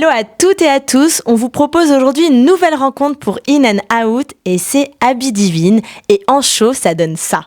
Hello à toutes et à tous, on vous propose aujourd'hui une nouvelle rencontre pour In and Out et c'est Abby Divine et en show ça donne ça.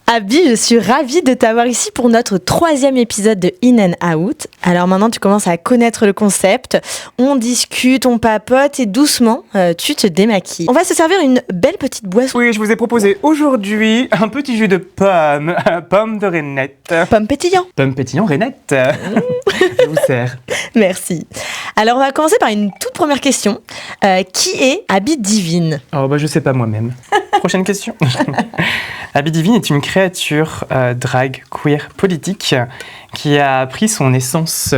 Abby, je suis ravie de t'avoir ici pour notre 3e épisode de In and Out. Alors maintenant, tu commences à connaître le concept. On discute, on papote et doucement, tu te démaquilles. On va se servir une belle petite boisson. Oui, je vous ai proposé aujourd'hui un petit jus de pomme, pomme de Renette. Pomme pétillant. Pomme pétillant Renette. Je vous sers. Merci. Alors on va commencer par une toute première question. Qui est Abby Divine ? Oh bah je sais pas moi-même. Prochaine question. Abby Divine est une créature drag queer politique qui a pris son essence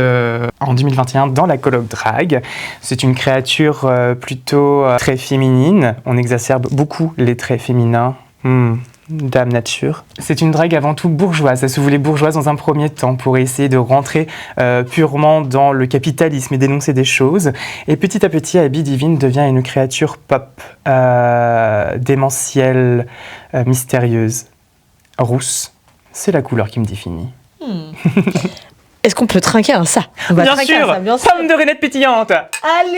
en 2021 dans la colloque drag. C'est une créature plutôt très féminine. On exacerbe beaucoup les traits féminins. Dame nature. C'est une drague avant tout bourgeoise. Elle se voulait bourgeoise dans un premier temps pour essayer de rentrer purement dans le capitalisme et dénoncer des choses. Et petit à petit, Abby Divine devient une créature pop, démentielle, mystérieuse, rousse. C'est la couleur qui me définit. Est-ce qu'on peut trinquer un ça ? Bien sûr, pomme de Renette pétillante.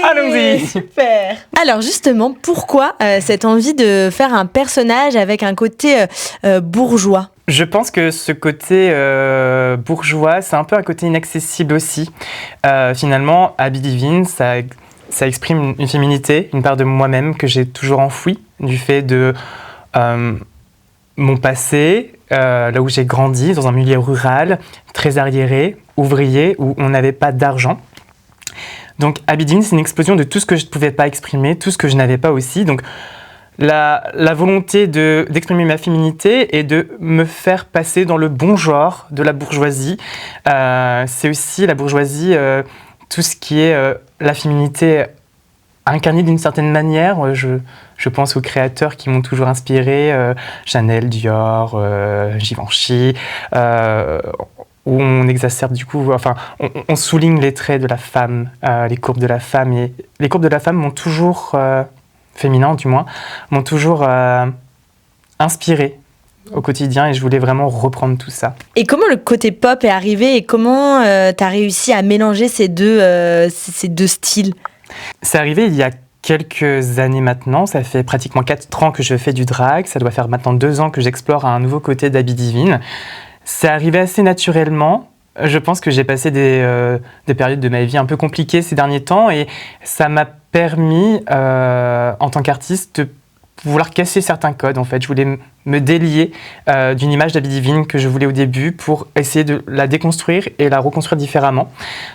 Allons-y. Super. Alors justement, pourquoi cette envie de faire un personnage avec un côté bourgeois ? Je pense que ce côté bourgeois, c'est un peu un côté inaccessible aussi. Finalement, Abby Divine, ça exprime une féminité, une part de moi-même que j'ai toujours enfouie, du fait de mon passé, là où j'ai grandi, dans un milieu rural, très arriéré, ouvrier, où on n'avait pas d'argent. Donc Abby Divine, c'est une explosion de tout ce que je ne pouvais pas exprimer, tout ce que je n'avais pas aussi. Donc la volonté d'exprimer ma féminité et de me faire passer dans le bon genre de la bourgeoisie. C'est aussi la bourgeoisie, tout ce qui est la féminité incarnée d'une certaine manière. Je pense aux créateurs qui m'ont toujours inspiré, Chanel, Dior, Givenchy, où on exacerbe du coup, enfin, on souligne les traits de la femme, les courbes de la femme. Et les courbes de la femme m'ont toujours, féminin du moins, m'ont toujours inspiré au quotidien et je voulais vraiment reprendre tout ça. Et comment le côté pop est arrivé et comment tu as réussi à mélanger ces deux styles ? C'est arrivé il y a quelques années maintenant, ça fait pratiquement 4 ans que je fais du drag, ça doit faire maintenant 2 ans que j'explore un nouveau côté d'Abby Divine. C'est arrivé assez naturellement, je pense que j'ai passé des périodes de ma vie un peu compliquées ces derniers temps et ça m'a permis, en tant qu'artiste, de vouloir casser certains codes en fait. Je voulais me délier d'une image d'Abby Divine que je voulais au début pour essayer de la déconstruire et la reconstruire différemment.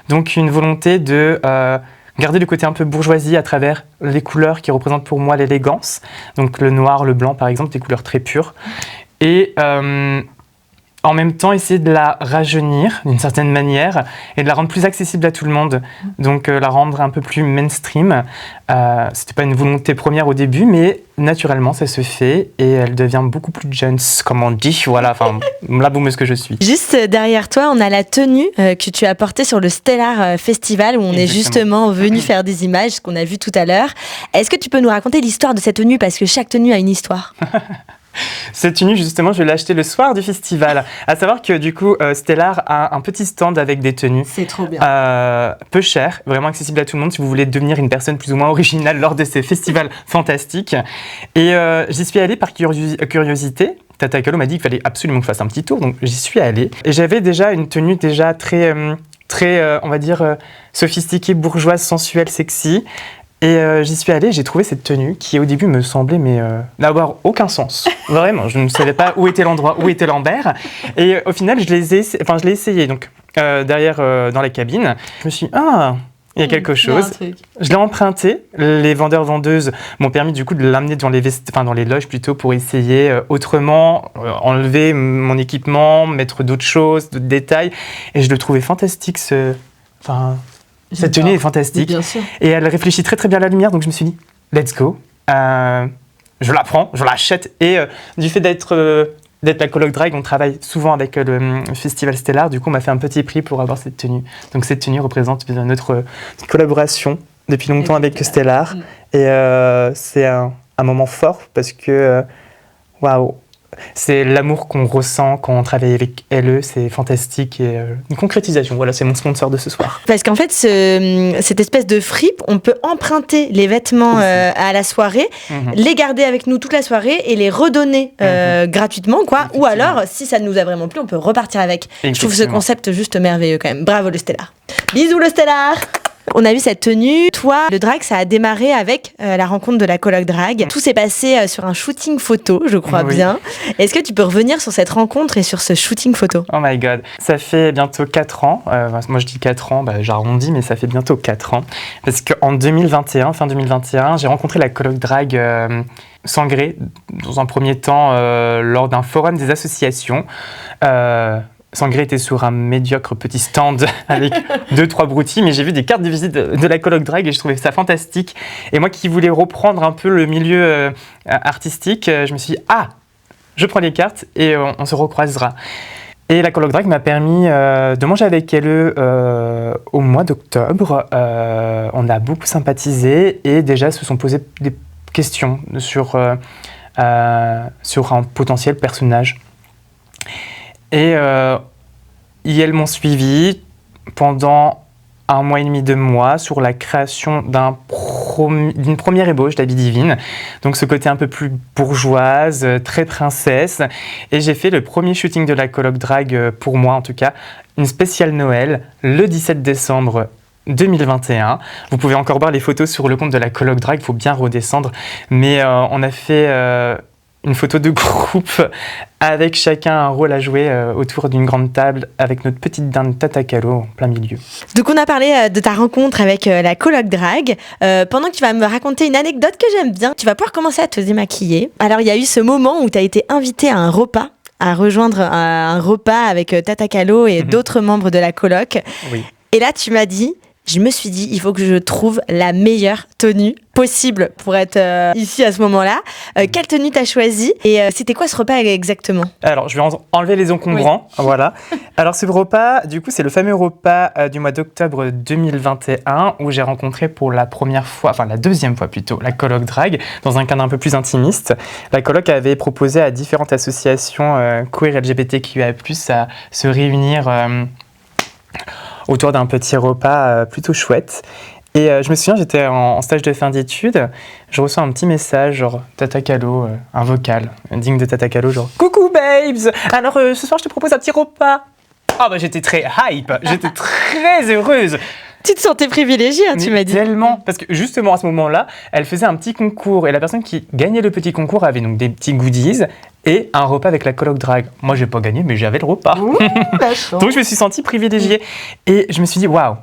Donc une volonté de garder le côté un peu bourgeoisie à travers les couleurs qui représentent pour moi l'élégance. Donc le noir, le blanc par exemple, des couleurs très pures. Et en même temps essayer de la rajeunir d'une certaine manière et de la rendre plus accessible à tout le monde. Donc la rendre un peu plus mainstream. C'était pas une volonté première au début, mais naturellement ça se fait et elle devient beaucoup plus jeune, comme on dit. Voilà, enfin la boumeuse que je suis. Juste derrière toi, on a la tenue que tu as portée sur le Stellar Festival où on est justement venu faire des images, ce qu'on a vu tout à l'heure. Est-ce que tu peux nous raconter l'histoire de cette tenue parce que chaque tenue a une histoire ? Cette tenue, justement, je l'ai achetée le soir du festival. À savoir que, du coup, Stellar a un petit stand avec des tenues. C'est trop bien. Peu cher, vraiment accessible à tout le monde si vous voulez devenir une personne plus ou moins originale lors de ces festivals fantastiques. Et j'y suis allée par curiosité. Tata Calo m'a dit qu'il fallait absolument que je fasse un petit tour, donc j'y suis allée. Et j'avais déjà une tenue très, on va dire, sophistiquée, bourgeoise, sensuelle, sexy. Et j'y suis allée, j'ai trouvé cette tenue qui au début me semblait n'avoir aucun sens. Vraiment, je ne savais pas où était l'endroit, où était Lambert. Et au final, je l'ai essayé donc, derrière dans la cabine. Je me suis dit, il y a quelque chose. Je l'ai emprunté. Les vendeurs-vendeuses m'ont permis du coup de l'amener dans les loges plutôt pour essayer autrement, enlever mon équipement, mettre d'autres choses, d'autres détails. Et je le trouvais fantastique cette tenue est fantastique. Bien sûr. Et elle réfléchit très très bien à la lumière, donc je me suis dit, let's go. Je la prends, je l'achète. Et du fait d'être d'être la coloc drag, on travaille souvent avec le Festival Stellar. Du coup, on m'a fait un petit prix pour avoir cette tenue. Donc cette tenue représente notre collaboration depuis longtemps avec Stellar. Et c'est un moment fort parce que, waouh, c'est l'amour qu'on ressent quand on travaille avec LE, c'est fantastique et une concrétisation. Voilà, c'est mon sponsor de ce soir. Parce qu'en fait, cette espèce de fripe, on peut emprunter les vêtements à la soirée, les garder avec nous toute la soirée et les redonner gratuitement, quoi. Ou alors, si ça nous a vraiment plu, on peut repartir avec. Je trouve ce concept juste merveilleux quand même. Bravo le Stellar. Bisous le Stellar. On a vu cette tenue. Toi, le drag, ça a démarré avec la rencontre de la coloc drag. Tout s'est passé sur un shooting photo, je crois bien. Est-ce que tu peux revenir sur cette rencontre et sur ce shooting photo ? Oh my god, ça fait bientôt 4 ans. Moi, je dis 4 ans, j'arrondis, mais ça fait bientôt 4 ans. Parce qu'en 2021, fin 2021, j'ai rencontré la coloc drag Sangré, dans un premier temps, lors d'un forum des associations. Sangré était sur un médiocre petit stand avec 2-3 broutilles, mais j'ai vu des cartes de visite de la coloc drag et je trouvais ça fantastique. Et moi qui voulais reprendre un peu le milieu artistique, je me suis dit, je prends les cartes et on se recroisera. Et la coloc drag m'a permis de manger avec elle au mois d'octobre. On a beaucoup sympathisé et déjà se sont posées des questions sur un potentiel personnage. Et elles m'ont suivi pendant 1 mois et demi, 2 mois sur la création d'une première ébauche d'Habit Divine. Donc ce côté un peu plus bourgeoise, très princesse. Et j'ai fait le premier shooting de la coloc drag, pour moi en tout cas, une spéciale Noël, le 17 décembre 2021. Vous pouvez encore voir les photos sur le compte de la coloc drag, il faut bien redescendre. Mais on a fait une photo de groupe avec chacun un rôle à jouer autour d'une grande table avec notre petite dinde Tata Calo en plein milieu. Donc on a parlé de ta rencontre avec la coloc drag. Pendant que tu vas me raconter une anecdote que j'aime bien, tu vas pouvoir commencer à te démaquiller. Alors il y a eu ce moment où tu as été invité à un repas, à rejoindre un repas avec Tata Calo et d'autres membres de la coloc. Oui. Et là tu m'as dit, je me suis dit, il faut que je trouve la meilleure tenue possible pour être ici à ce moment-là. Quelle tenue t'as choisie et c'était quoi ce repas exactement ? Alors, je vais enlever les encombrants. Oui. Voilà. Alors, ce repas, du coup, c'est le fameux repas du mois d'octobre 2021 où j'ai rencontré pour la deuxième fois plutôt, la coloc drag dans un cadre un peu plus intimiste. La coloc avait proposé à différentes associations queer LGBTQIA+, à se réunir autour d'un petit repas plutôt chouette. Et je me souviens, j'étais en stage de fin d'études, je reçois un petit message, genre Tata Calo, un vocal digne de Tata Calo, genre « Coucou babes, alors ce soir je te propose un petit repas ». J'étais très hype, j'étais très heureuse. Tu te sentais privilégiée, tu m'as dit. Tellement, parce que justement à ce moment-là, elle faisait un petit concours et la personne qui gagnait le petit concours avait donc des petits goodies et un repas avec la coloc drag. Moi, j'ai pas gagné, mais j'avais le repas. Ouh, donc je me suis sentie privilégiée et je me suis dit waouh,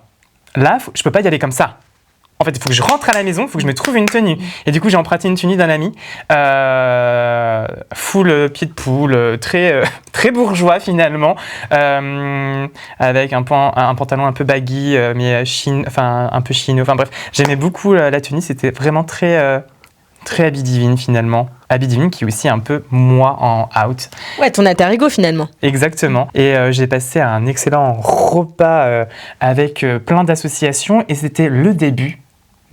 là, je peux pas y aller comme ça. En fait, il faut que je rentre à la maison, il faut que je me trouve une tenue. Et du coup, j'ai emprunté une tenue d'un ami, full pied de poule, très bourgeois finalement, avec un pantalon un peu baggy, mais un peu chino. Enfin bref, j'aimais beaucoup la tenue, c'était vraiment très Habit Divine finalement. Habit Divine qui est aussi un peu moi en out. Ouais, ton alter ego finalement. Exactement. Et j'ai passé un excellent repas avec plein d'associations et c'était le début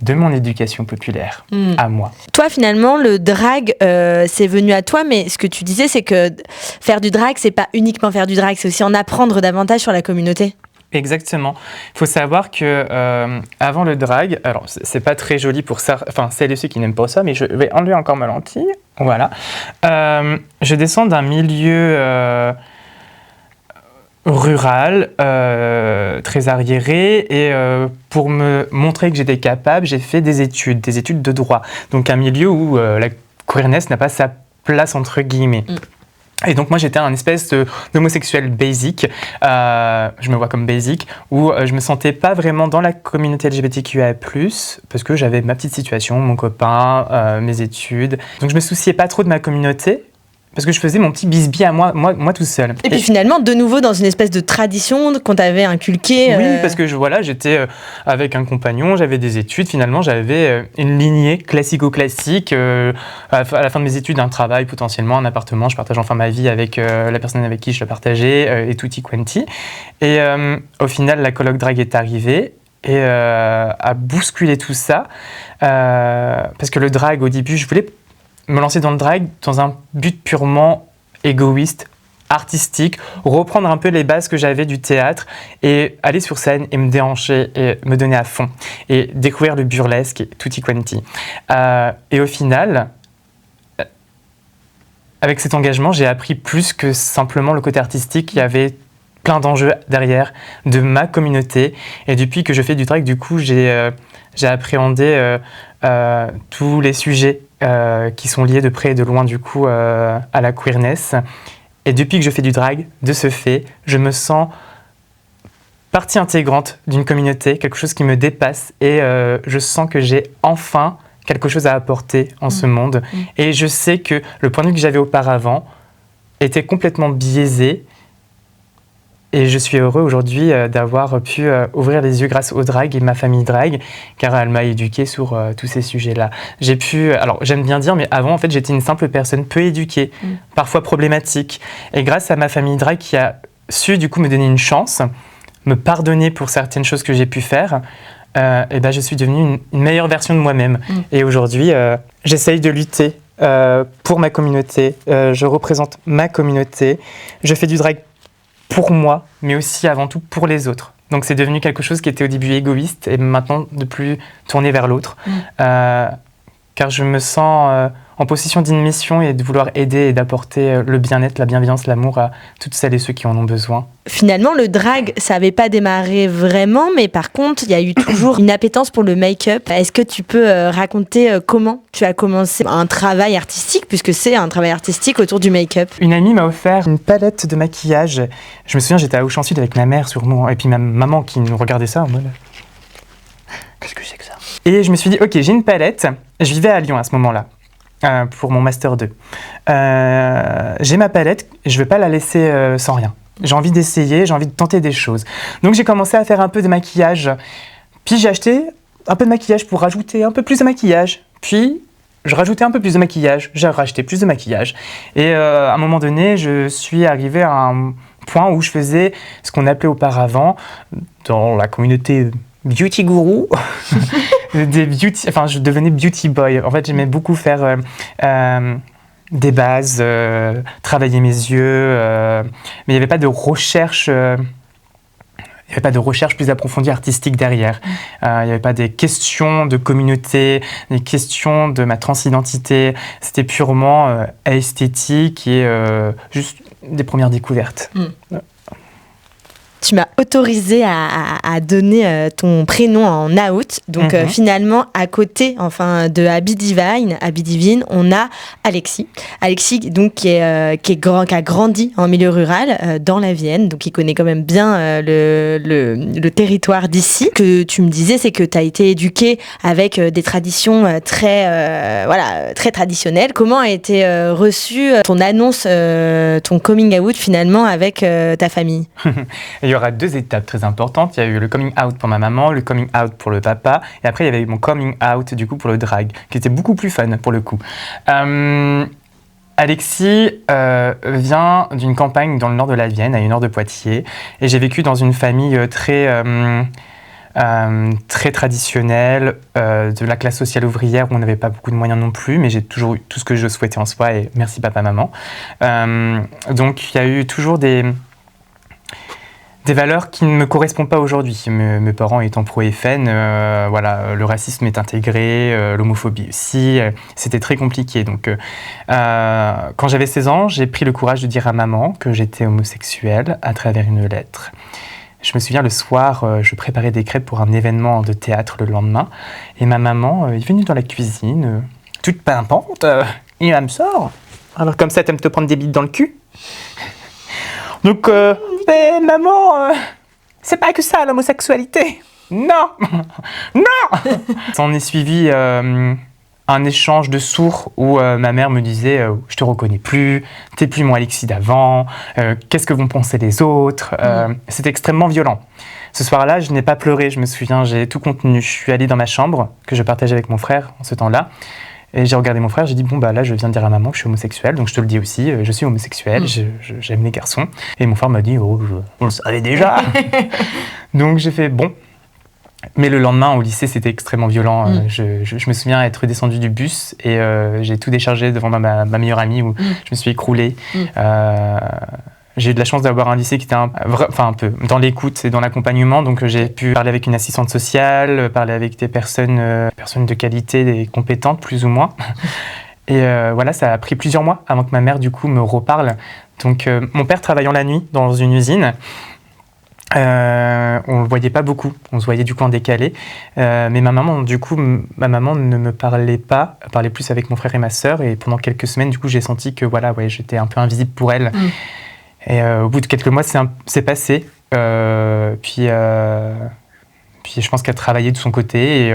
de mon éducation populaire à moi. Toi, finalement, le drag, c'est venu à toi, mais ce que tu disais, c'est que faire du drag, c'est pas uniquement faire du drag, c'est aussi en apprendre davantage sur la communauté. Exactement. Il faut savoir que avant le drag, alors c'est pas très joli pour ça, celles et ceux qui n'aiment pas ça, mais je vais enlever encore ma lentille. Voilà. Je descends d'un milieu rural, très arriéré, et pour me montrer que j'étais capable, j'ai fait des études de droit. Donc un milieu où la queerness n'a pas sa place entre guillemets. Et donc moi j'étais un espèce d'homosexuel basic, je me vois comme basic, où je me sentais pas vraiment dans la communauté LGBTQIA+, parce que j'avais ma petite situation, mon copain, mes études. Donc je me souciais pas trop de ma communauté, parce que je faisais mon petit bisbis à moi tout seul. Et puis finalement, de nouveau dans une espèce de tradition qu'on t'avait inculquée. Oui, parce que j'étais avec un compagnon, j'avais des études, finalement j'avais une lignée classico-classique, à la fin de mes études, un travail potentiellement, un appartement, je partage enfin ma vie avec la personne avec qui je le partageais, et tutti quanti. Et au final, la coloc drague est arrivée et a bousculé tout ça, parce que le drag, au début, je voulais me lancer dans le drag dans un but purement égoïste, artistique, reprendre un peu les bases que j'avais du théâtre et aller sur scène et me déhancher et me donner à fond et découvrir le burlesque et tutti quanti. Et au final, avec cet engagement, j'ai appris plus que simplement le côté artistique. Il y avait plein d'enjeux derrière de ma communauté. Et depuis que je fais du drag, du coup, j'ai appréhendé tous les sujets qui sont liés de près et de loin, du coup, à la queerness. Et depuis que je fais du drag, de ce fait, je me sens partie intégrante d'une communauté, quelque chose qui me dépasse. Et je sens que j'ai enfin quelque chose à apporter en ce monde. Et je sais que le point de vue que j'avais auparavant était complètement biaisé. Et je suis heureux aujourd'hui d'avoir pu ouvrir les yeux grâce au drag et ma famille drag, car elle m'a éduqué sur tous ces sujets-là. Alors j'aime bien dire, mais avant en fait j'étais une simple personne peu éduquée, parfois problématique. Et grâce à ma famille drag qui a su du coup me donner une chance, me pardonner pour certaines choses que j'ai pu faire, et ben je suis devenue une meilleure version de moi-même. Et aujourd'hui, j'essaye de lutter pour ma communauté. Je représente ma communauté. Je fais du drag pour moi, mais aussi avant tout pour les autres. Donc c'est devenu quelque chose qui était au début égoïste et maintenant de plus tourné vers l'autre. Car je me sens en possession d'une mission et de vouloir aider et d'apporter le bien-être, la bienveillance, l'amour à toutes celles et ceux qui en ont besoin. Finalement, le drag, ça n'avait pas démarré vraiment, mais par contre, il y a eu toujours une appétence pour le make-up. Est-ce que tu peux raconter comment tu as commencé un travail artistique, puisque c'est un travail artistique autour du make-up? Une amie m'a offert une palette de maquillage. Je me souviens, j'étais à Auchan Sud avec ma mère sur moi, et puis ma maman qui nous regardait ça en mode... Qu'est-ce que c'est que ça? Et je me suis dit, ok, j'ai une palette. Je vivais à Lyon à ce moment-là, pour mon Master 2. J'ai ma palette, je ne vais pas la laisser sans rien. J'ai envie d'essayer, j'ai envie de tenter des choses. Donc j'ai commencé à faire un peu de maquillage. Puis j'ai acheté un peu de maquillage pour rajouter un peu plus de maquillage. Puis je rajoutais un peu plus de maquillage, j'ai racheté plus de maquillage. Et à un moment donné, je suis arrivé à un point où je faisais ce qu'on appelait auparavant, dans la communauté beauty guru, je devenais beauty boy. En fait, j'aimais beaucoup faire des bases, travailler mes yeux, mais il n'y avait pas de recherche. Il n'y avait pas de recherche plus approfondie artistique derrière. Il n'y avait pas des questions de communauté, des questions de ma transidentité. C'était purement esthétique et juste des premières découvertes. Tu m'as autorisé à donner ton prénom en out. Donc finalement, à côté de Abby Divine, on a Alexis. Alexis, donc, qui a grandi en milieu rural, dans la Vienne, donc qui connaît quand même bien le territoire d'ici. Ce que tu me disais, c'est que tu as été éduquée avec des traditions très traditionnelles. Comment a été reçue ton annonce, ton coming out finalement avec ta famille? Il y aura 2 étapes très importantes. Il y a eu le coming out pour ma maman, le coming out pour le papa, et après il y avait eu mon coming out du coup pour le drag, qui était beaucoup plus fun pour le coup. Alexis vient d'une campagne dans le nord de la Vienne, à 1 heure de Poitiers, et j'ai vécu dans une famille très traditionnelle, de la classe sociale ouvrière où on n'avait pas beaucoup de moyens non plus, mais j'ai toujours eu tout ce que je souhaitais en soi, et merci papa, maman. Donc il y a eu toujours des valeurs qui ne me correspondent pas aujourd'hui. Mes parents étant pro-FN, le racisme est intégré, l'homophobie aussi, c'était très compliqué. Donc, quand j'avais 16 ans, j'ai pris le courage de dire à maman que j'étais homosexuel à travers une lettre. Je me souviens, le soir, je préparais des crêpes pour un événement de théâtre le lendemain, et ma maman est venue dans la cuisine, toute pimpante, et elle me sort. Alors comme ça, t'aimes te prendre des bites dans le cul? Donc, mais maman, c'est pas que ça l'homosexualité. Non, non. S'en est suivi un un échange de sourds où ma mère me disait je te reconnais plus, t'es plus mon Alexis d'avant, qu'est-ce que vont penser les autres. C'était extrêmement violent. Ce soir-là, je n'ai pas pleuré, je me souviens, j'ai tout contenu. Je suis allée dans ma chambre, que je partageais avec mon frère en ce temps-là, et j'ai regardé mon frère, j'ai dit bon bah là je viens de dire à maman que je suis homosexuel, donc je te le dis aussi, je suis homosexuel, j'aime les garçons. Et mon frère m'a dit oh on le savait déjà. Donc j'ai fait bon. Mais le lendemain au lycée c'était extrêmement violent. Je me souviens être descendu du bus et j'ai tout déchargé devant ma meilleure amie où je me suis écroulé. J'ai eu de la chance d'avoir un lycée qui était un peu dans l'écoute et dans l'accompagnement, donc j'ai pu parler avec une assistante sociale, parler avec des personnes de qualité et compétentes plus ou moins. Et voilà, ça a pris plusieurs mois avant que ma mère du coup me reparle. Donc mon père travaillant la nuit dans une usine, on le voyait pas beaucoup, on se voyait du coup en décalé. Mais ma maman ne me parlait pas, elle parlait plus avec mon frère et ma sœur. Et pendant quelques semaines, du coup, j'ai senti que voilà, ouais, j'étais un peu invisible pour elle. Et au bout de quelques mois, c'est passé. Puis je pense qu'elle travaillait de son côté. Et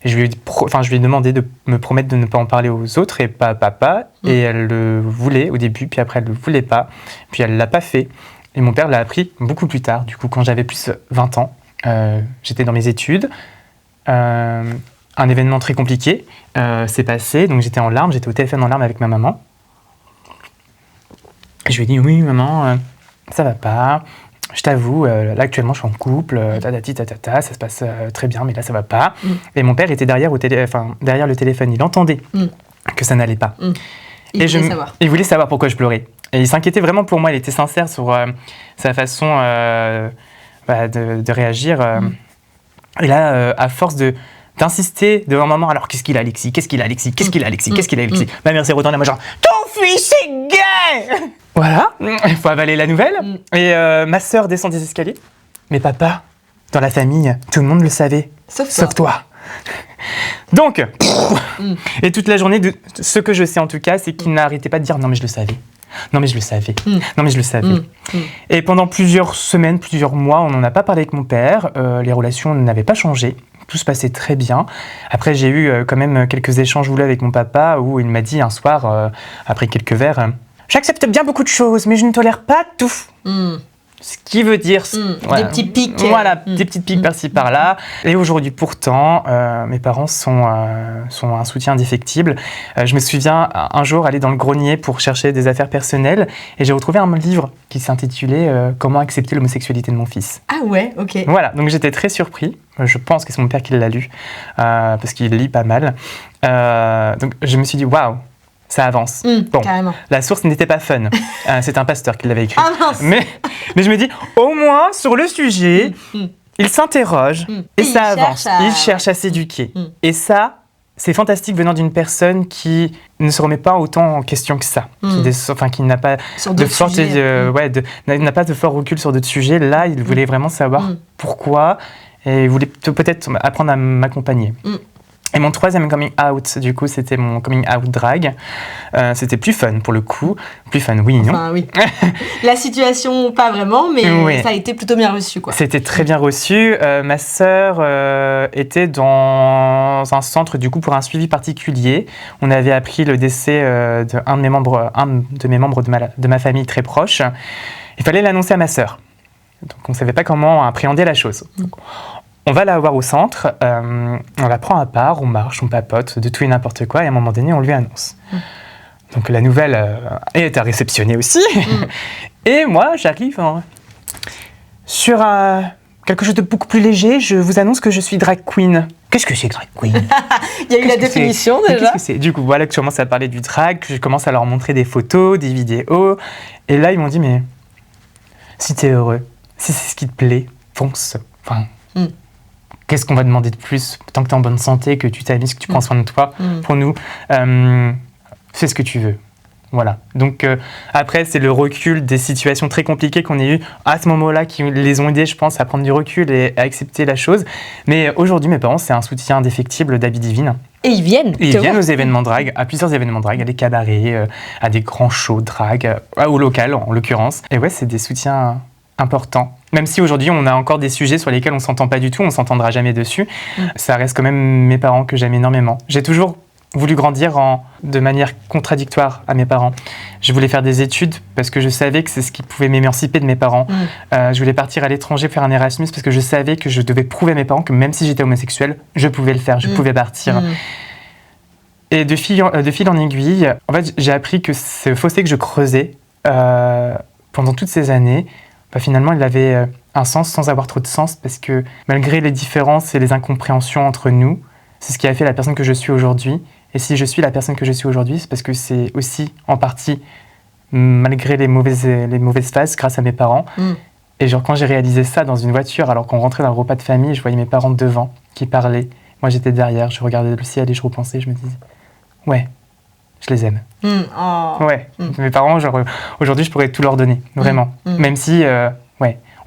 je lui ai demandé de me promettre de ne pas en parler aux autres et pas à papa. Et elle le voulait au début, puis après elle le voulait pas. Puis elle l'a pas fait. Et mon père l'a appris beaucoup plus tard. Du coup, quand j'avais plus 20 ans, j'étais dans mes études. Un événement très compliqué s'est passé. Donc j'étais en larmes, j'étais au téléphone en larmes avec ma maman. Je lui ai dit oui maman, ça va pas, je t'avoue, là actuellement je suis en couple, ça se passe très bien mais là ça va pas. Et mon père était derrière le téléphone, il entendait que ça n'allait pas. Il voulait savoir pourquoi je pleurais. Et il s'inquiétait vraiment pour moi, il était sincère sur sa façon de réagir. Et là, à force d'insister devant maman, alors qu'est-ce qu'il a Alexis, qu'est-ce qu'il a Alexis, qu'est-ce qu'il a Alexis, qu'est-ce qu'il a Alexis. Ma mère s'est retournée à moi genre ton fils est gay. Voilà, il faut avaler la nouvelle. Et ma sœur descend des escaliers. Mais papa, dans la famille, tout le monde le savait, sauf toi. Donc, et toute la journée, ce que je sais en tout cas, c'est qu'il n'arrêtait pas de dire non mais je le savais. Non mais je le savais, non mais je le savais. Et pendant plusieurs semaines, plusieurs mois, on n'en a pas parlé avec mon père, les relations n'avaient pas changé, tout se passait très bien. Après j'ai eu quand même quelques échanges voulus avec mon papa où il m'a dit un soir, après quelques verres, j'accepte bien beaucoup de choses mais je ne tolère pas tout. Ce qui veut dire... Des petits pics. Voilà, des petites piques par-ci, par-là. Et aujourd'hui, pourtant, mes parents sont un soutien indéfectible. Je me souviens un jour aller dans le grenier pour chercher des affaires personnelles et j'ai retrouvé un livre qui s'intitulait « Comment accepter l'homosexualité de mon fils ». Ah ouais, ok. Voilà, donc j'étais très surpris. Je pense que c'est mon père qui l'a lu, parce qu'il lit pas mal. Donc je me suis dit « Waouh !» Ça avance. Bon, carrément. La source n'était pas fun. C'est un pasteur qui l'avait écrit. Ah mince. Mais je me dis, au moins, sur le sujet, il s'interroge et ça avance. Il cherche à s'éduquer. Et ça, c'est fantastique venant d'une personne qui ne se remet pas autant en question que ça. Qui n'a pas n'a pas de fort recul sur d'autres sujets. Là, il voulait vraiment savoir pourquoi et il voulait peut-être apprendre à m'accompagner. Et mon troisième coming out, du coup, c'était mon coming out drag. C'était plus fun, pour le coup. Plus fun, oui, non. Enfin, oui. La situation, pas vraiment, mais ça a été plutôt bien reçu, quoi. C'était très bien reçu. Ma sœur était dans un centre, du coup, pour un suivi particulier. On avait appris le décès d'un de mes membres de ma famille très proche. Il fallait l'annoncer à ma sœur. Donc, on ne savait pas comment appréhender la chose. Donc, on va la voir au centre, on la prend à part, on marche, on papote, de tout et n'importe quoi, et à un moment donné, on lui annonce. Donc la nouvelle est à réceptionner aussi. Et moi, j'arrive sur quelque chose de beaucoup plus léger, je vous annonce que je suis drag queen. Qu'est-ce que c'est drag queen? Il y a eu la définition déjà. Qu'est-ce que c'est? Du coup, voilà que je commence à parler du drag, que je commence à leur montrer des photos, des vidéos. Et là, ils m'ont dit, mais si t'es heureux, si c'est ce qui te plaît, fonce. Enfin... Qu'est-ce qu'on va demander de plus? Tant que tu es en bonne santé, que tu t'amuses, que tu prends soin de toi, pour nous, fais ce que tu veux. Voilà. Donc après, c'est le recul des situations très compliquées qu'on a eues à ce moment-là qui les ont aidés, je pense, à prendre du recul et à accepter la chose. Mais aujourd'hui, mes parents, c'est un soutien indéfectible d'Habit Divine. Et ils viennent. Ils viennent aux événements drag, à plusieurs événements drag, à des cabarets, à des grands shows drag, au local en l'occurrence. Et ouais, c'est des soutiens importants. Même si aujourd'hui, on a encore des sujets sur lesquels on ne s'entend pas du tout, on ne s'entendra jamais dessus, ça reste quand même mes parents que j'aime énormément. J'ai toujours voulu grandir de manière contradictoire à mes parents. Je voulais faire des études parce que je savais que c'est ce qui pouvait m'émanciper de mes parents. Je voulais partir à l'étranger faire un Erasmus parce que je savais que je devais prouver à mes parents que même si j'étais homosexuel, je pouvais le faire, je pouvais partir. Et de fil en aiguille, en fait, j'ai appris que ce fossé que je creusais pendant toutes ces années, finalement, il avait un sens sans avoir trop de sens parce que malgré les différences et les incompréhensions entre nous, c'est ce qui a fait la personne que je suis aujourd'hui. Et si je suis la personne que je suis aujourd'hui, c'est parce que c'est aussi en partie malgré les mauvaises phases grâce à mes parents. Et genre quand j'ai réalisé ça dans une voiture, alors qu'on rentrait dans un repas de famille, je voyais mes parents devant qui parlaient. Moi, j'étais derrière, je regardais le ciel et je repensais, je me disais, ouais, je les aime. Ouais, mes parents, genre, aujourd'hui, je pourrais tout leur donner, vraiment. Même si,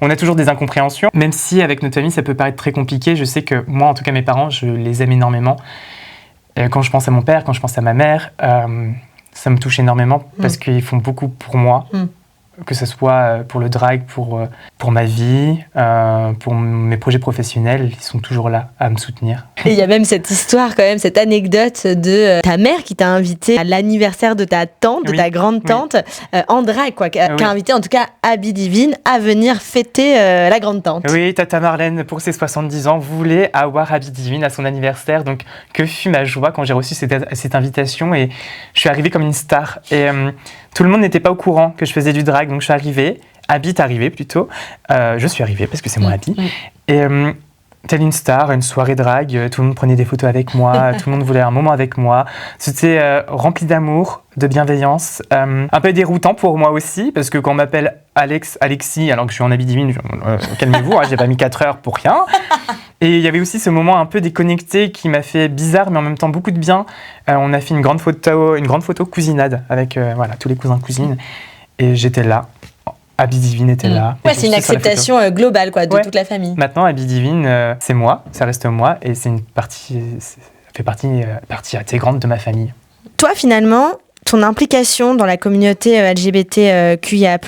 on a toujours des incompréhensions. Même si, avec notre famille, ça peut paraître très compliqué, je sais que moi, en tout cas, mes parents, je les aime énormément. Quand je pense à mon père, quand je pense à ma mère, ça me touche énormément parce qu'ils font beaucoup pour moi. Que ce soit pour le drag, pour ma vie, pour mes projets professionnels, ils sont toujours là à me soutenir. Et il y a même cette histoire, quand même, cette anecdote de ta mère qui t'a invité à l'anniversaire de ta tante, de ta grande-tante, en drag, quoi, qui a invité en tout cas Abby Divine à venir fêter la grande-tante. Oui, Tata Marlène, pour ses 70 ans, voulait avoir Abby Divine à son anniversaire. Donc, que fut ma joie quand j'ai reçu cette invitation et je suis arrivée comme une star. Et tout le monde n'était pas au courant que je faisais du drag, donc je suis arrivée. Abby est arrivée plutôt. Je suis arrivée parce que c'est moi Abby. Et telle une star, une soirée drag, tout le monde prenait des photos avec moi, tout le monde voulait un moment avec moi. C'était rempli d'amour, de bienveillance, un peu déroutant pour moi aussi, parce que quand on m'appelle Alexis, alors que je suis en Abby Divine, calmez-vous, j'ai pas mis 4 heures pour rien. Et il y avait aussi ce moment un peu déconnecté qui m'a fait bizarre, mais en même temps beaucoup de bien. On a fait une grande photo cousinade avec tous les cousins cousines, et j'étais là. Abby Divine était là. Ouais, c'est une acceptation globale quoi, de toute la famille. Maintenant, Abby Divine, c'est moi, ça reste moi, et c'est ça fait partie intégrante de ma famille. Toi, finalement, ton implication dans la communauté LGBTQIA+,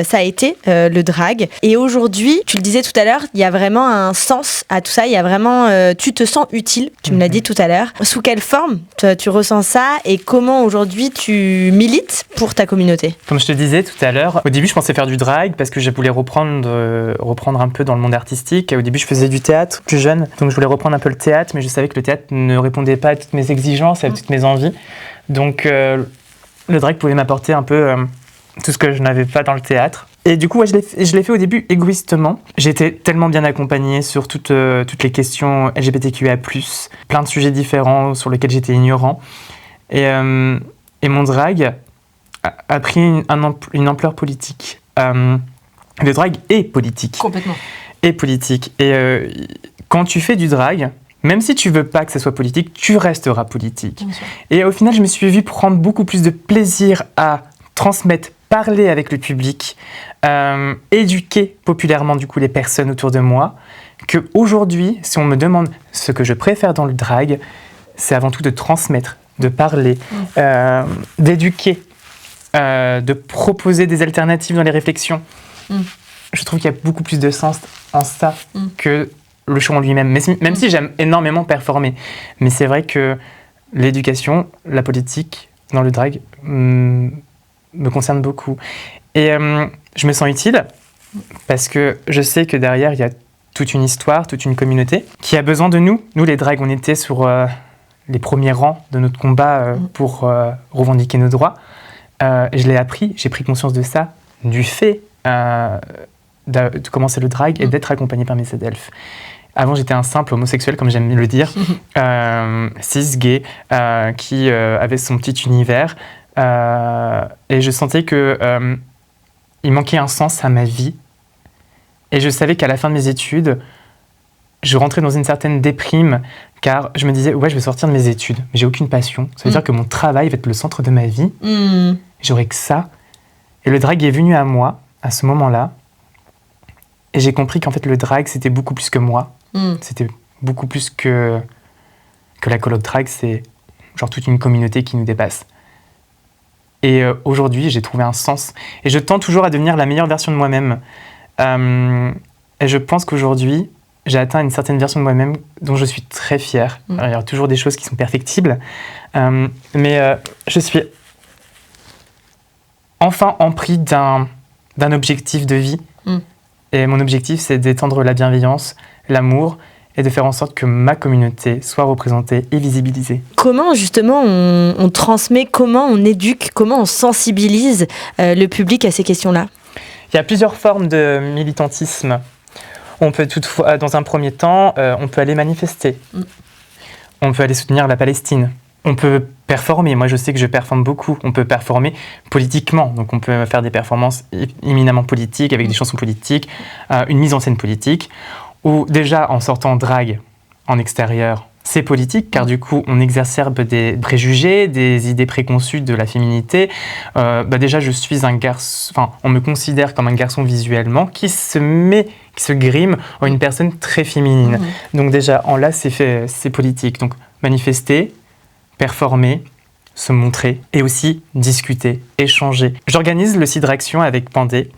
ça a été le drag. Et aujourd'hui, tu le disais tout à l'heure, il y a vraiment un sens à tout ça. Il y a vraiment, tu te sens utile. Tu me l'as dit tout à l'heure. Sous quelle forme tu ressens ça et comment aujourd'hui tu milites pour ta communauté? Comme je te disais tout à l'heure, au début, je pensais faire du drag parce que je voulais reprendre un peu dans le monde artistique. Au début, je faisais du théâtre plus jeune, donc je voulais reprendre un peu le théâtre, mais je savais que le théâtre ne répondait pas à toutes mes exigences, à toutes mes envies. Donc, le drag pouvait m'apporter un peu tout ce que je n'avais pas dans le théâtre. Et du coup, je l'ai fait au début égoïstement. J'étais tellement bien accompagnée sur toutes les questions LGBTQIA+, plein de sujets différents sur lesquels j'étais ignorant. Et mon drag a pris une ampleur politique. Le drag est politique. Complètement. Est politique. Et quand tu fais du drag, même si tu veux pas que ça soit politique, tu resteras politique. Et au final, je me suis vu prendre beaucoup plus de plaisir à transmettre, parler avec le public, éduquer populairement du coup les personnes autour de moi, qu'aujourd'hui, si on me demande ce que je préfère dans le drag, c'est avant tout de transmettre, de parler, d'éduquer, de proposer des alternatives dans les réflexions. Je trouve qu'il y a beaucoup plus de sens en ça que le show en lui-même, même si j'aime énormément performer. Mais c'est vrai que l'éducation, la politique dans le drag me concerne beaucoup. Et je me sens utile parce que je sais que derrière, il y a toute une histoire, toute une communauté qui a besoin de nous. Nous, les drags, on était sur les premiers rangs de notre combat pour revendiquer nos droits. Je l'ai appris, j'ai pris conscience de ça, du fait de commencer le drag et d'être accompagné par mes ZELF. Avant, j'étais un simple homosexuel, comme j'aime le dire, cis, gay, qui avait son petit univers. Et je sentais qu'il manquait un sens à ma vie. Et je savais qu'à la fin de mes études, je rentrais dans une certaine déprime, car je me disais, ouais, je vais sortir de mes études, mais j'ai aucune passion. Ça veut dire que mon travail va être le centre de ma vie. J'aurais que ça. Et le drag est venu à moi, à ce moment-là. Et j'ai compris qu'en fait, le drag, c'était beaucoup plus que moi. C'était beaucoup plus que la coloc drag. C'est genre toute une communauté qui nous dépasse. Et aujourd'hui, j'ai trouvé un sens. Et je tends toujours à devenir la meilleure version de moi-même. Et je pense qu'aujourd'hui, j'ai atteint une certaine version de moi-même dont je suis très fière. Alors, il y a toujours des choses qui sont perfectibles, mais je suis enfin empris d'un objectif de vie. Et mon objectif, c'est d'étendre la bienveillance, l'amour, et de faire en sorte que ma communauté soit représentée et visibilisée. Comment justement on transmet, comment on éduque, comment on sensibilise le public à ces questions-là ? Il y a plusieurs formes de militantisme. On peut toutefois, dans un premier temps, on peut aller manifester. On peut aller soutenir la Palestine. On peut performer. Moi, je sais que je performe beaucoup. On peut performer politiquement. Donc, on peut faire des performances éminemment politiques, avec des chansons politiques, une mise en scène politique, ou déjà en sortant drag en extérieur, c'est politique, car du coup, on exacerbe des préjugés, des idées préconçues de la féminité. Déjà, je suis un garçon... Enfin, on me considère comme un garçon visuellement qui se grime en une personne très féminine. Donc déjà, en là, c'est politique. Donc, manifester, performer, se montrer et aussi discuter, échanger. J'organise le Cidraction avec Pandé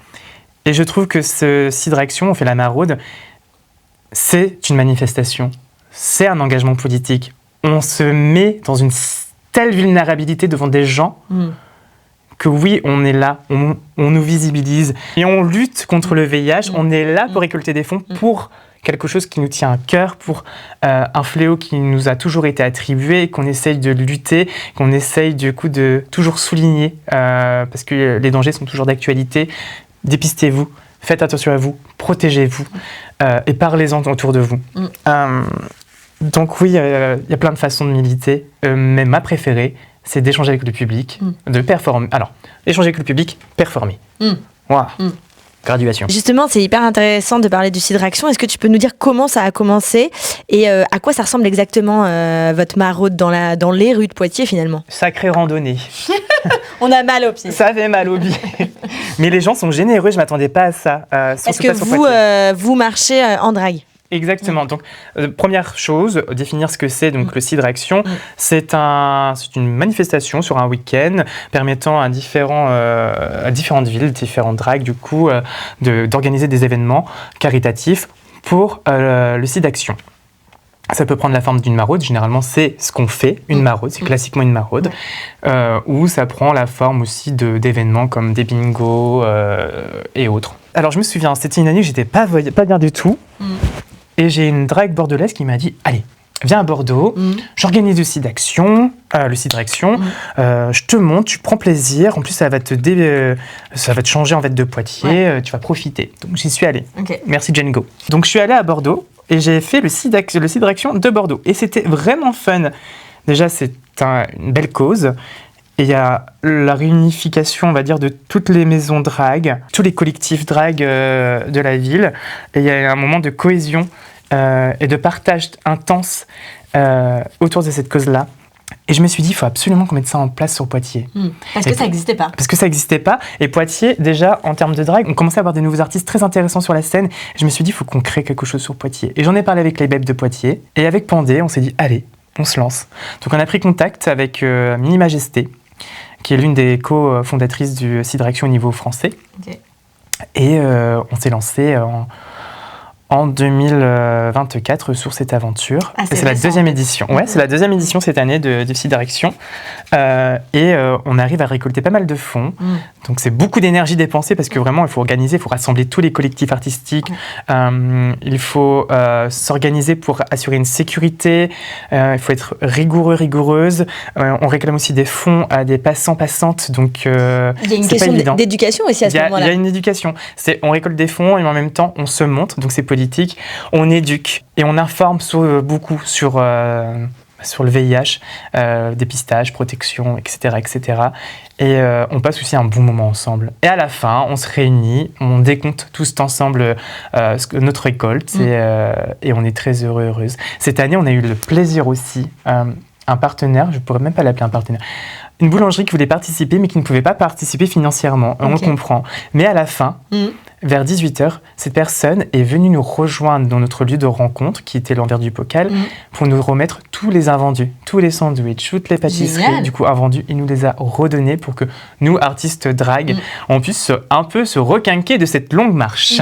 et je trouve que ce Cidraction, on fait la maraude, c'est une manifestation, c'est un engagement politique. On se met dans une telle vulnérabilité devant des gens que oui, on est là, on nous visibilise et on lutte contre le VIH, on est là pour récolter des fonds pour quelque chose qui nous tient à cœur, pour un fléau qui nous a toujours été attribué, qu'on essaye de lutter, qu'on essaye du coup de toujours souligner, parce que les dangers sont toujours d'actualité. Dépistez-vous, faites attention à vous, protégez-vous et parlez-en autour de vous. Donc oui, il y a plein de façons de militer, mais ma préférée, c'est d'échanger avec le public, de performer. Alors, échanger avec le public, performer. Voilà. Graduation. Justement, c'est hyper intéressant de parler du Cidraction. Est-ce que tu peux nous dire comment ça a commencé et à quoi ça ressemble exactement votre maraude dans les rues de Poitiers finalement ? Sacrée randonnée. On a mal aux pieds. Ça fait mal aux pieds. Mais les gens sont généreux, je ne m'attendais pas à ça. Est-ce que vous marchez en drague ? Exactement. Donc, première chose, définir ce que c'est. Donc, le Cidraction, c'est une manifestation sur un week-end permettant à différentes villes, différentes dragues, du coup, d'organiser des événements caritatifs pour le Cidraction. Ça peut prendre la forme d'une maraude. Généralement, c'est ce qu'on fait, une maraude. C'est classiquement une maraude. Ou ça prend la forme aussi d'événements comme des bingos et autres. Alors, je me souviens, c'était une année où j'étais pas bien du tout. Et j'ai une drague bordelaise qui m'a dit « Allez, viens à Bordeaux, j'organise le Cidraction, je te montre, tu prends plaisir. En plus, ça va te changer en fait de Poitiers, tu vas profiter. » Donc, j'y suis allée. Merci Django. Donc, je suis allée à Bordeaux et j'ai fait le Cidraction de Bordeaux. Et c'était vraiment fun. Déjà, c'est une belle cause. Et il y a la réunification, on va dire, de toutes les maisons drag, tous les collectifs drag de la ville. Et il y a un moment de cohésion et de partage intense autour de cette cause-là. Et je me suis dit, il faut absolument qu'on mette ça en place sur Poitiers. Parce que ça n'existait pas. Parce que ça n'existait pas. Et Poitiers, déjà, en termes de drag, on commençait à avoir des nouveaux artistes très intéressants sur la scène. Et je me suis dit, il faut qu'on crée quelque chose sur Poitiers. Et j'en ai parlé avec les Bebs de Poitiers. Et avec Pandé, on s'est dit, allez, on se lance. Donc on a pris contact avec Mini Majesté, qui est l'une des co-fondatrices du Cidraction au niveau français. Et on s'est lancé en 2024 sur cette aventure. C'est la deuxième édition. Ouais, c'est la deuxième édition cette année de Cidraction. Et on arrive à récolter pas mal de fonds. Donc c'est beaucoup d'énergie dépensée parce que vraiment il faut organiser, il faut rassembler tous les collectifs artistiques. Il faut s'organiser pour assurer une sécurité. Il faut être rigoureuse. On réclame aussi des fonds à des passants-passantes. Donc il y a une question d'éducation aussi à ce moment-là. Il y a une éducation. On récolte des fonds et en même temps on se montre. Donc c'est politique. On éduque et on informe beaucoup sur le VIH, dépistage, protection, etc. Et on passe aussi un bon moment ensemble. Et à la fin, on se réunit, on décompte tous ensemble notre récolte et on est très heureuse. Cette année, on a eu le plaisir aussi, un partenaire, je ne pourrais même pas l'appeler un partenaire, une boulangerie qui voulait participer mais qui ne pouvait pas participer financièrement. On le comprend. Mais à la fin, vers 18h, cette personne est venue nous rejoindre dans notre lieu de rencontre, qui était l'envers du bocal, pour nous remettre tous les invendus, tous les sandwichs, toutes les pâtisseries, Génial. du coup invendus. Il nous les a redonnés pour que nous, artistes drag, on puisse un peu se requinquer de cette longue marche.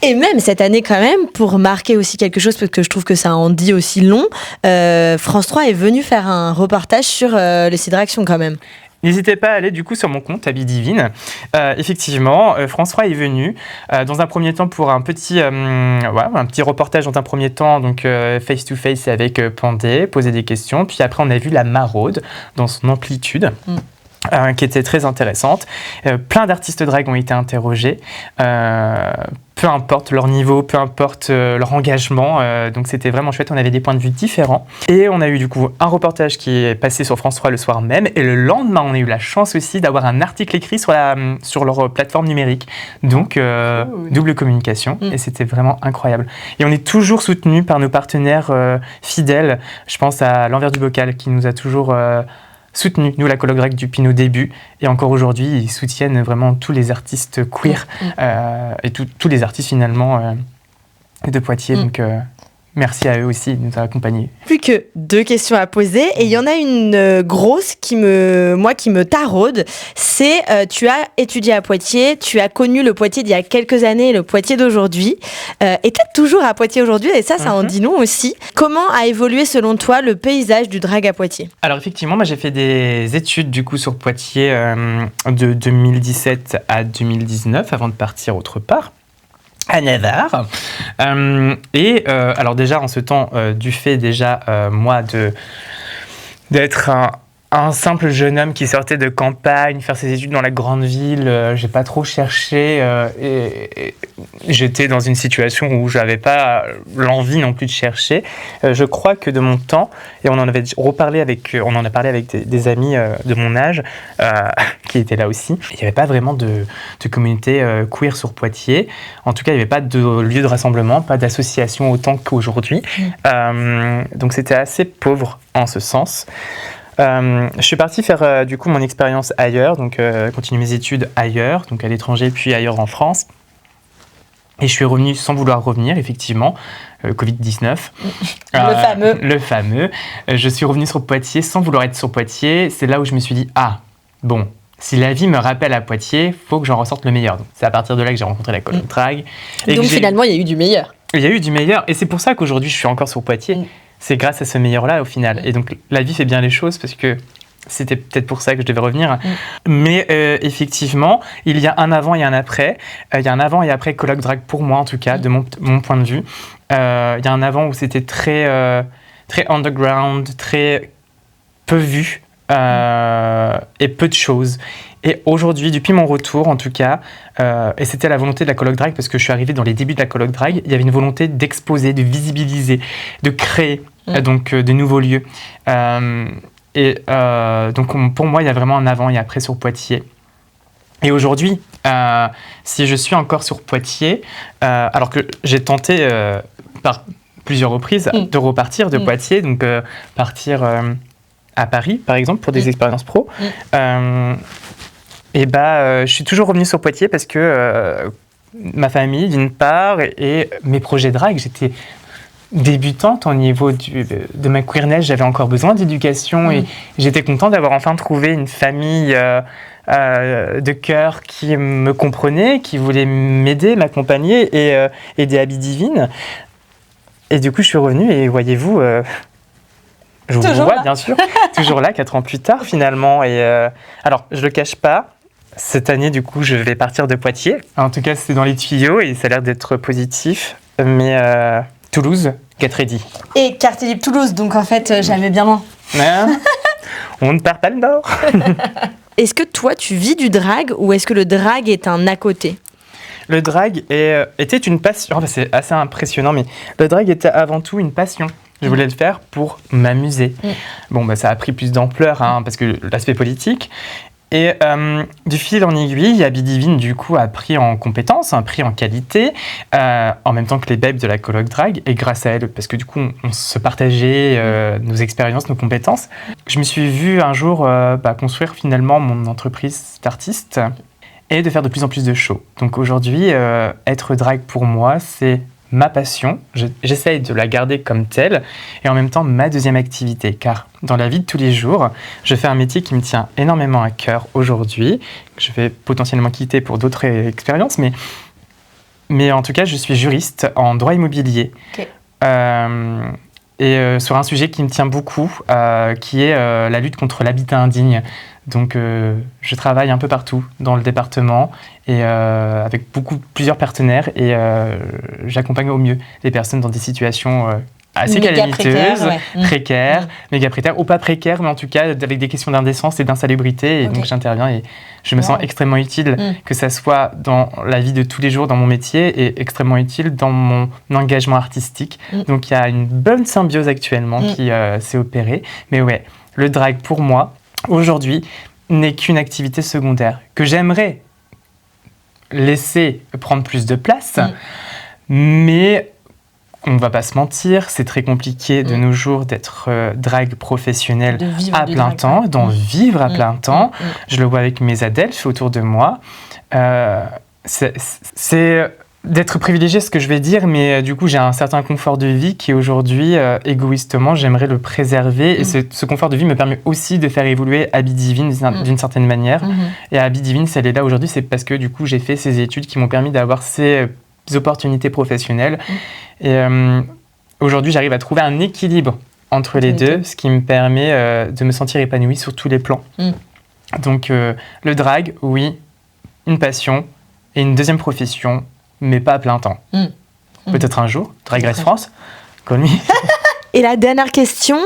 Et même cette année quand même, pour marquer aussi quelque chose, parce que je trouve que ça en dit aussi long, France 3 est venu faire un reportage sur le site Action quand même. N'hésitez pas à aller du coup sur mon compte Habit Divine. Effectivement, François est venu dans un premier temps pour un petit reportage dans un premier temps, donc face to face avec Pandé, poser des questions. Puis après, on a vu la maraude dans son amplitude. Qui était très intéressante. Plein d'artistes drag ont été interrogés. Peu importe leur niveau, peu importe leur engagement. Donc c'était vraiment chouette, on avait des points de vue différents. Et on a eu du coup un reportage qui est passé sur France 3 le soir même. Et le lendemain, on a eu la chance aussi d'avoir un article écrit sur leur plateforme numérique. Donc double communication. Et c'était vraiment incroyable. Et on est toujours soutenu par nos partenaires fidèles. Je pense à l'envers du bocal qui nous a toujours... soutenu, nous, la Colloque Drag depuis nos débuts. Et encore aujourd'hui, ils soutiennent vraiment tous les artistes queer et tous les artistes finalement de Poitiers. Donc, merci à eux aussi de nous avoir accompagnés. Plus que 2 questions à poser. Et il y en a une grosse qui me taraude. C'est, tu as étudié à Poitiers, tu as connu le Poitiers d'il y a quelques années et le Poitiers d'aujourd'hui. Et tu es toujours à Poitiers aujourd'hui, et ça en dit long aussi. Comment a évolué selon toi le paysage du drag à Poitiers ? Alors effectivement, moi j'ai fait des études du coup sur Poitiers de 2017 à 2019 avant de partir autre part. À Navarre. Alors déjà, en ce temps, du fait déjà, moi, d'être un simple jeune homme qui sortait de campagne, faire ses études dans la grande ville, j'ai pas trop cherché et j'étais dans une situation où j'avais pas l'envie non plus de chercher. Je crois que de mon temps, et on en a parlé avec des amis de mon âge qui étaient là aussi, il n'y avait pas vraiment de communauté queer sur Poitiers. En tout cas, il n'y avait pas de lieu de rassemblement, pas d'association autant qu'aujourd'hui. Donc c'était assez pauvre en ce sens. Je suis parti faire du coup mon expérience ailleurs, donc continuer mes études ailleurs, donc à l'étranger puis ailleurs en France. Et je suis revenu sans vouloir revenir, effectivement, Covid-19. Le fameux. Je suis revenu sur Poitiers sans vouloir être sur Poitiers. C'est là où je me suis dit, bon, si la vie me rappelle à Poitiers, il faut que j'en ressorte le meilleur. Donc, c'est à partir de là que j'ai rencontré la Colloque Drag. Donc finalement, il y a eu du meilleur. Il y a eu du meilleur, et c'est pour ça qu'aujourd'hui, je suis encore sur Poitiers. C'est grâce à ce meilleur-là, au final. Et donc, la vie fait bien les choses, parce que c'était peut-être pour ça que je devais revenir. Mais effectivement, il y a un avant et un après. Il y a un avant et après Colloque Drag pour moi, en tout cas, de mon point de vue. Il y a un avant où c'était très underground, très peu vu et peu de choses. Et aujourd'hui, depuis mon retour, en tout cas, et c'était la volonté de la Colloque Drag, parce que je suis arrivé dans les débuts de la Colloque Drag, il y avait une volonté d'exposer, de visibiliser, de créer donc de nouveaux lieux. Donc pour moi, il y a vraiment un avant et après sur Poitiers. Et aujourd'hui, si je suis encore sur Poitiers, alors que j'ai tenté par plusieurs reprises de repartir de Poitiers, donc partir à Paris, par exemple, pour des expériences pro, je suis toujours revenu sur Poitiers parce que ma famille, d'une part, et mes projets drag, j'étais débutante au niveau de ma queerness, j'avais encore besoin d'éducation et j'étais contente d'avoir enfin trouvé une famille de cœur qui me comprenait, qui voulait m'aider, m'accompagner et aider Habit Divine. Et du coup, je suis revenue et voyez-vous, je vous vois bien sûr, toujours là, 4 ans plus tard finalement. Et alors, je le cache pas, cette année, du coup, je vais partir de Poitiers. En tout cas, c'est dans les tuyaux et ça a l'air d'être positif. Mais Toulouse, get ready. Et quartier libre Toulouse, donc en fait, jamais bien loin. On ne perd pas le nord. Est-ce que toi, tu vis du drag ou est-ce que le drag est un à côté ? Le drag était une passion. C'est assez impressionnant, mais le drag était avant tout une passion. Je voulais le faire pour m'amuser. Bon, ça a pris plus d'ampleur parce que l'aspect politique. Et du fil en aiguille, Habit Divine, du coup, a pris en compétences, a pris en qualité, en même temps que les babes de la Colloque Drag, et grâce à elle, parce que du coup, on se partageait nos expériences, nos compétences. Je me suis vu un jour construire finalement mon entreprise d'artiste. et de faire de plus en plus de shows. Donc aujourd'hui, être drag pour moi, c'est ma passion. J'essaye de la garder comme telle et en même temps ma deuxième activité, car dans la vie de tous les jours, je fais un métier qui me tient énormément à cœur aujourd'hui, que je vais potentiellement quitter pour d'autres expériences, mais en tout cas, je suis juriste en droit immobilier. Okay. Sur un sujet qui me tient beaucoup, qui est la lutte contre l'habitat indigne. Donc, je travaille un peu partout dans le département et avec plusieurs partenaires et j'accompagne au mieux les personnes dans des situations assez calamiteuses, précaires, méga précaires ou pas précaires, mais en tout cas avec des questions d'indécence et d'insalubrité. Et donc, j'interviens et je me sens extrêmement utile, que ça soit dans la vie de tous les jours, dans mon métier et extrêmement utile dans mon engagement artistique. Donc, il y a une bonne symbiose actuellement qui s'est opérée. Mais ouais, le drag pour moi, aujourd'hui, n'est qu'une activité secondaire que j'aimerais laisser prendre plus de place, mais on ne va pas se mentir, c'est très compliqué de nos jours d'être drag professionnel à plein temps, d'en vivre à plein temps. Je le vois avec mes adelphes autour de moi. C'est d'être privilégié, ce que je vais dire, mais du coup, j'ai un certain confort de vie qui, aujourd'hui, égoïstement, j'aimerais le préserver. Et ce confort de vie me permet aussi de faire évoluer Abby Divine d'une certaine manière. Et Abby Divine, si elle est là aujourd'hui, c'est parce que, du coup, j'ai fait ces études qui m'ont permis d'avoir ces opportunités professionnelles. Et aujourd'hui, j'arrive à trouver un équilibre entre les deux, ce qui me permet de me sentir épanouie sur tous les plans. Donc, le drag, oui, une passion et une deuxième profession, mais pas à plein temps. Peut-être un jour, Drag Race France, call me. Et la dernière question,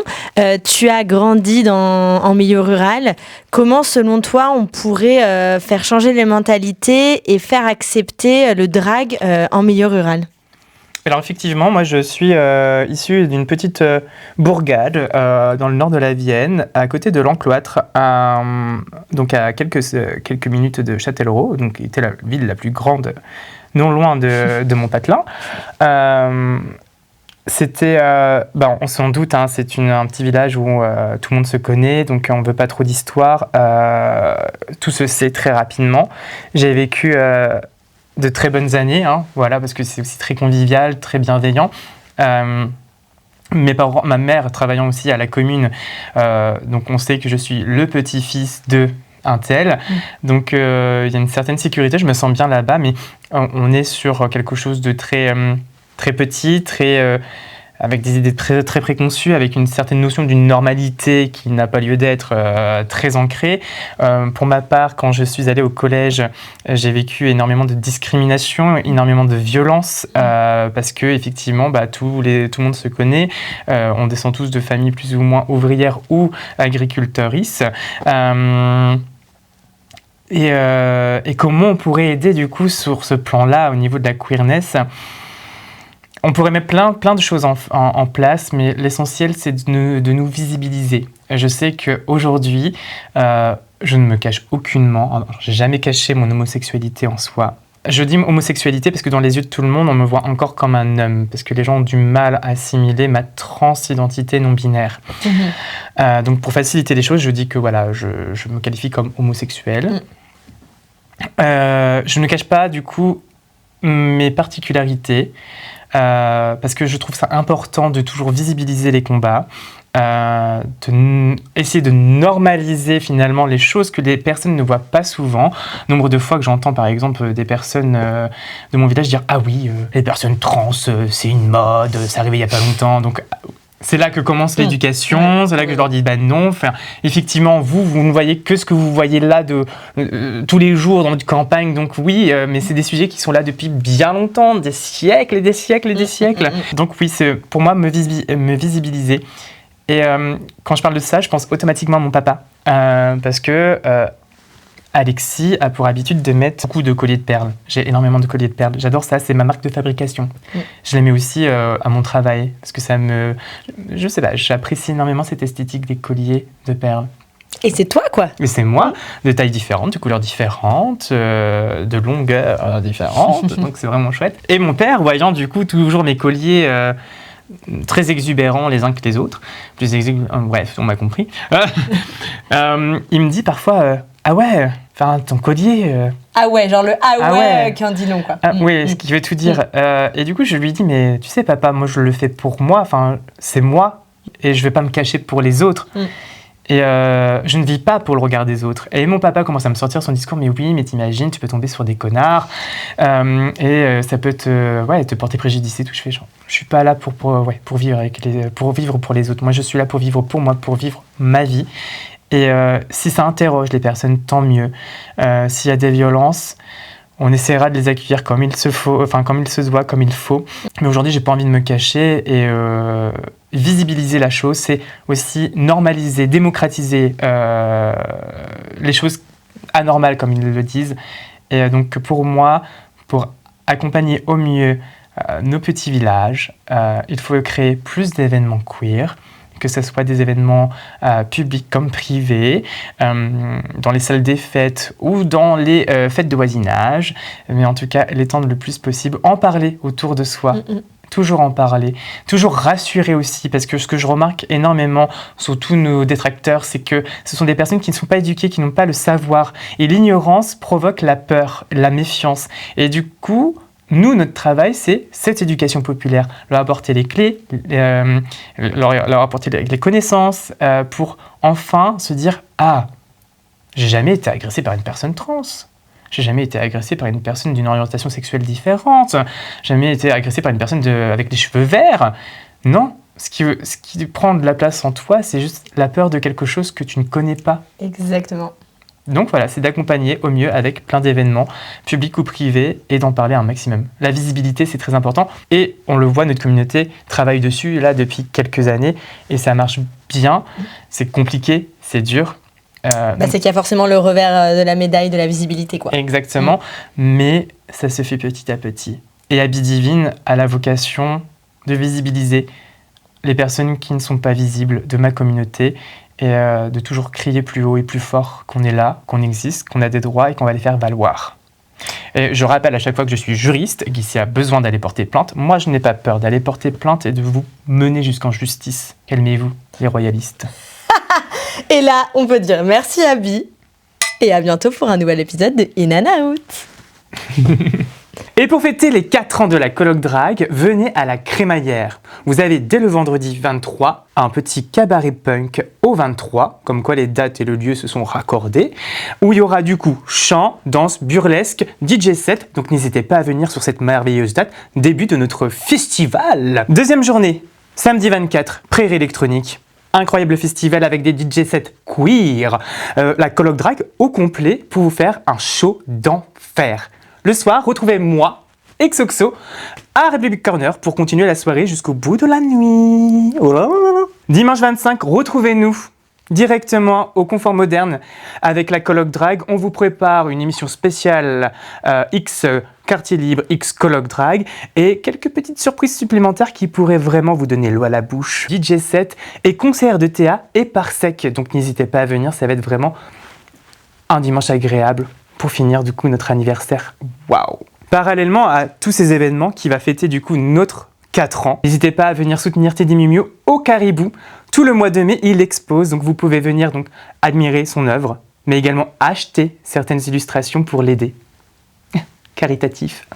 tu as grandi en milieu rural. Comment, selon toi, on pourrait faire changer les mentalités et faire accepter le drag en milieu rural ? Alors effectivement, moi je suis issu d'une petite bourgade dans le nord de la Vienne, à côté de l'Encloître, donc à quelques minutes de Châtellerault, donc qui était la ville la plus grande, non loin de mon patelin. C'était, on s'en doute, hein, c'est un petit village où tout le monde se connaît, donc on ne veut pas trop d'histoire. Tout se sait très rapidement. J'ai vécu de très bonnes années, hein, voilà, parce que c'est aussi très convivial, très bienveillant. Mes parents, ma mère travaillant aussi à la commune, donc on sait que je suis le petit-fils de un tel. Donc il y a une certaine sécurité, je me sens bien là-bas, mais on est sur quelque chose de très petit, avec des idées très, très préconçues, avec une certaine notion d'une normalité qui n'a pas lieu d'être, très ancrée. Pour ma part, quand je suis allée au collège, j'ai vécu énormément de discrimination, énormément de violence, parce que effectivement, tout le monde se connaît. On descend tous de familles plus ou moins ouvrières ou agricultrices. Et comment on pourrait aider du coup sur ce plan-là au niveau de la queerness ? On pourrait mettre plein de choses en place, mais l'essentiel, c'est de nous visibiliser. Je sais qu'aujourd'hui, je ne me cache aucunement, je n'ai jamais caché mon homosexualité en soi. Je dis homosexualité parce que dans les yeux de tout le monde, on me voit encore comme un homme, parce que les gens ont du mal à assimiler ma transidentité non-binaire. Donc pour faciliter les choses, je dis que voilà, je me qualifie comme homosexuel. Je ne cache pas du coup mes particularités, parce que je trouve ça important de toujours visibiliser les combats, essayer de normaliser finalement les choses que les personnes ne voient pas souvent. Nombre de fois que j'entends par exemple des personnes de mon village dire « Ah oui, les personnes trans, c'est une mode, c'est arrivé il n'y a pas longtemps. » Donc c'est là que commence l'éducation, c'est là que je leur dis non. Enfin, effectivement, vous ne voyez que ce que vous voyez là tous les jours dans notre campagne. Donc oui, mais c'est des sujets qui sont là depuis bien longtemps, des siècles et des siècles et des siècles. Donc oui, c'est pour moi me visibiliser. Et quand je parle de ça, je pense automatiquement à mon papa, parce que Alexis a pour habitude de mettre beaucoup de colliers de perles. J'ai énormément de colliers de perles. J'adore ça, c'est ma marque de fabrication. Je les mets aussi à mon travail, parce que je sais pas, j'apprécie énormément cette esthétique des colliers de perles. Et c'est toi, quoi. Et c'est moi, de tailles différentes, de couleurs différentes, de longueurs différentes, donc c'est vraiment chouette. Et mon père, voyant du coup toujours mes colliers très exubérants les uns que les autres, bref, on m'a compris, il me dit parfois « Ah ouais, ton collier, Ah ouais, genre le Ah ouais. qui en dit non, quoi. Oui, ce qui veut tout dire. Et du coup, je lui dis, mais tu sais, papa, moi, je le fais pour moi. Enfin, c'est moi. Et je vais pas me cacher pour les autres. Et je ne vis pas pour le regard des autres. Et mon papa commence à me sortir son discours, mais oui, mais t'imagines, tu peux tomber sur des connards. Ça peut te porter préjudice et tout. Je fais genre, je suis pas là pour vivre pour les autres. Moi, je suis là pour vivre pour moi, pour vivre ma vie. Et si ça interroge les personnes, tant mieux. S'il y a des violences, on essaiera de les accueillir comme il se faut, enfin comme il se doit, comme il faut. Mais aujourd'hui, j'ai pas envie de me cacher et visibiliser la chose, c'est aussi normaliser, démocratiser les choses anormales, comme ils le disent. Et donc pour moi, pour accompagner au mieux nos petits villages, il faut créer plus d'événements queer, que ce soit des événements publics comme privés, dans les salles des fêtes ou dans les fêtes de voisinage, mais en tout cas, l'étendre le plus possible, en parler autour de soi. Toujours en parler, toujours rassurer aussi, parce que ce que je remarque énormément sur tous nos détracteurs, c'est que ce sont des personnes qui ne sont pas éduquées, qui n'ont pas le savoir, et l'ignorance provoque la peur, la méfiance, et du coup, nous, notre travail, c'est cette éducation populaire, leur apporter les clés, leur apporter les connaissances, pour enfin se dire « Ah, j'ai jamais été agressé par une personne trans ». J'ai jamais été agressé par une personne d'une orientation sexuelle différente. J'ai jamais été agressé par une personne avec des cheveux verts. Non, ce qui prend de la place en toi, c'est juste la peur de quelque chose que tu ne connais pas. Exactement. Donc voilà, c'est d'accompagner au mieux avec plein d'événements, publics ou privés, et d'en parler un maximum. La visibilité, c'est très important. Et on le voit, notre communauté travaille dessus là depuis quelques années, et ça marche bien. C'est compliqué, c'est dur. C'est qu'il y a forcément le revers de la médaille de la visibilité, quoi. Exactement, mais ça se fait petit à petit. Et Habits Divine a la vocation de visibiliser les personnes qui ne sont pas visibles de ma communauté et de toujours crier plus haut et plus fort qu'on est là, qu'on existe, qu'on a des droits et qu'on va les faire valoir. Et je rappelle à chaque fois que je suis juriste et qu'il y a besoin d'aller porter plainte, moi je n'ai pas peur d'aller porter plainte et de vous mener jusqu'en justice. Calmez-vous, les royalistes. Et là, on peut dire merci Abby et à bientôt pour un nouvel épisode de In and Out. Et pour fêter les 4 ans de la Colloque Drag, venez à la Crémaillère. Vous avez dès le vendredi 23 un petit cabaret punk au 23, comme quoi les dates et le lieu se sont raccordés, où il y aura du coup chant, danse, burlesque, DJ set, donc n'hésitez pas à venir sur cette merveilleuse date, début de notre festival. Deuxième journée, samedi 24, Prairie électronique. Incroyable festival avec des DJ sets queer. La Colloque Drag au complet pour vous faire un show d'enfer. Le soir, retrouvez-moi, XOXO, à Republic Corner pour continuer la soirée jusqu'au bout de la nuit. Oh là là là. Dimanche 25, retrouvez-nous directement au Confort Moderne avec la Colloque Drag. On vous prépare une émission spéciale X Quartier Libre, X Colloque Drag et quelques petites surprises supplémentaires qui pourraient vraiment vous donner l'eau à la bouche. DJ set et concert de Théa et Parsec. Donc n'hésitez pas à venir, ça va être vraiment un dimanche agréable pour finir du coup notre anniversaire. Waouh! Parallèlement à tous ces événements qui va fêter du coup notre 4 ans, n'hésitez pas à venir soutenir Teddy Mimio au Caribou. Tout le mois de mai, il expose, donc vous pouvez venir donc admirer son œuvre, mais également acheter certaines illustrations pour l'aider. Caritatif.